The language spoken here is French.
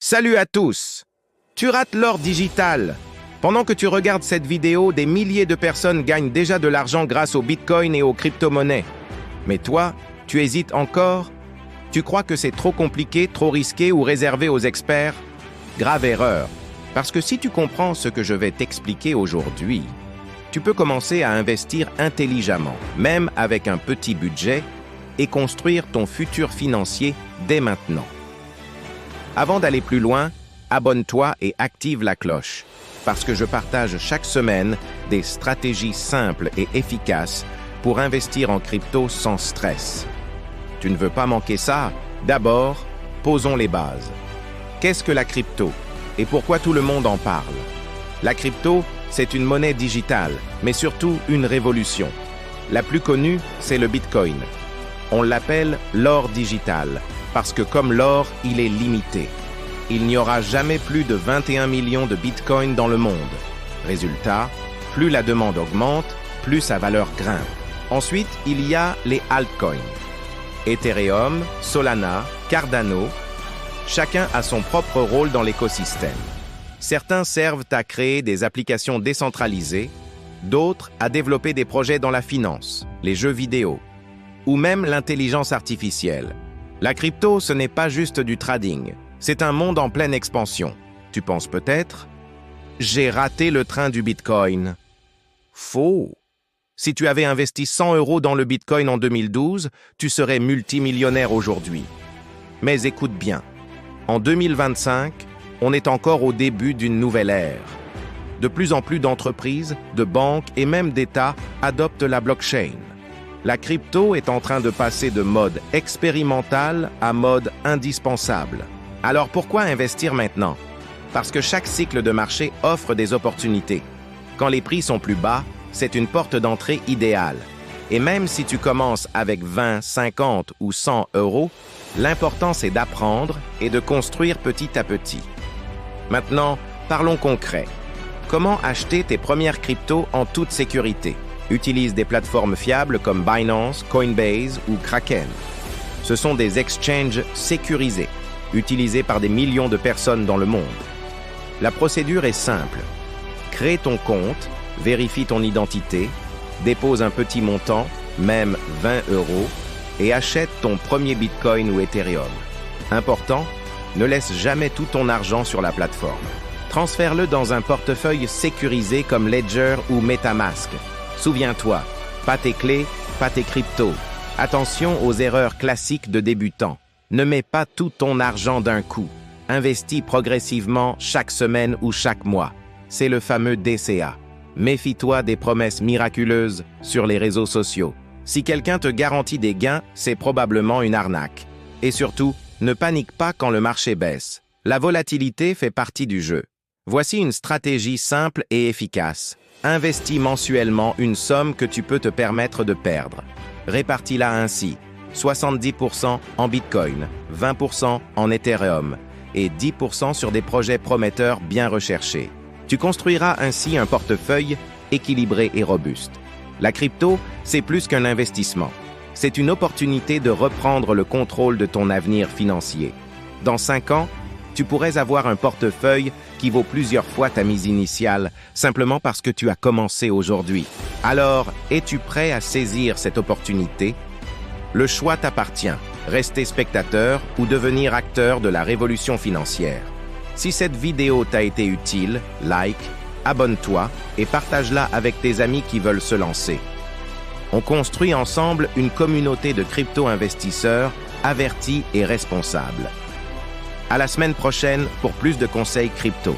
Salut à tous! Tu rates l'or digital. Pendant que tu regardes cette vidéo, des milliers de personnes gagnent déjà de l'argent grâce au Bitcoin et aux crypto-monnaies. Mais toi, tu hésites encore? Tu crois que c'est trop compliqué, trop risqué ou réservé aux experts? Grave erreur. Parce que si tu comprends ce que je vais t'expliquer aujourd'hui, tu peux commencer à investir intelligemment, même avec un petit budget, et construire ton futur financier dès maintenant. Avant d'aller plus loin, abonne-toi et active la cloche, parce que je partage chaque semaine des stratégies simples et efficaces pour investir en crypto sans stress. Tu ne veux pas manquer ça? D'abord, posons les bases. Qu'est-ce que la crypto? Et pourquoi tout le monde en parle? La crypto, c'est une monnaie digitale, mais surtout une révolution. La plus connue, c'est le Bitcoin. On l'appelle l'or digital, parce que comme l'or, il est limité. Il n'y aura jamais plus de 21 millions de Bitcoin dans le monde. Résultat, plus la demande augmente, plus sa valeur grimpe. Ensuite, il y a les altcoins. Ethereum, Solana, Cardano, chacun a son propre rôle dans l'écosystème. Certains servent à créer des applications décentralisées, d'autres à développer des projets dans la finance, les jeux vidéo, ou même l'intelligence artificielle. La crypto, ce n'est pas juste du trading, c'est un monde en pleine expansion. Tu penses peut-être « J'ai raté le train du Bitcoin ». Faux. Si tu avais investi 100 € dans le Bitcoin en 2012, tu serais multimillionnaire aujourd'hui. Mais écoute bien, en 2025, on est encore au début d'une nouvelle ère. De plus en plus d'entreprises, de banques et même d'États adoptent la blockchain. La crypto est en train de passer de mode expérimental à mode indispensable. Alors pourquoi investir maintenant? Parce que chaque cycle de marché offre des opportunités. Quand les prix sont plus bas, c'est une porte d'entrée idéale. Et même si tu commences avec 20, 50 ou 100 €, l'important c'est d'apprendre et de construire petit à petit. Maintenant, parlons concret. Comment acheter tes premières cryptos en toute sécurité? Utilise des plateformes fiables comme Binance, Coinbase ou Kraken. Ce sont des exchanges sécurisés, utilisés par des millions de personnes dans le monde. La procédure est simple. Crée ton compte, vérifie ton identité, dépose un petit montant, même 20 €, et achète ton premier Bitcoin ou Ethereum. Important, ne laisse jamais tout ton argent sur la plateforme. Transfère-le dans un portefeuille sécurisé comme Ledger ou MetaMask. Souviens-toi, pas tes clés, pas tes cryptos. Attention aux erreurs classiques de débutants. Ne mets pas tout ton argent d'un coup. Investis progressivement chaque semaine ou chaque mois. C'est le fameux DCA. Méfie-toi des promesses miraculeuses sur les réseaux sociaux. Si quelqu'un te garantit des gains, c'est probablement une arnaque. Et surtout, ne panique pas quand le marché baisse. La volatilité fait partie du jeu. Voici une stratégie simple et efficace. Investis mensuellement une somme que tu peux te permettre de perdre. Répartis-la ainsi. 70% en Bitcoin, 20% en Ethereum et 10% sur des projets prometteurs bien recherchés. Tu construiras ainsi un portefeuille équilibré et robuste. La crypto, c'est plus qu'un investissement. C'est une opportunité de reprendre le contrôle de ton avenir financier. Dans 5 ans, tu pourrais avoir un portefeuille qui vaut plusieurs fois ta mise initiale, simplement parce que tu as commencé aujourd'hui. Alors, es-tu prêt à saisir cette opportunité? Le choix t'appartient. Rester spectateur ou devenir acteur de la révolution financière. Si cette vidéo t'a été utile, like, abonne-toi et partage-la avec tes amis qui veulent se lancer. On construit ensemble une communauté de crypto-investisseurs avertis et responsables. À la semaine prochaine pour plus de conseils crypto.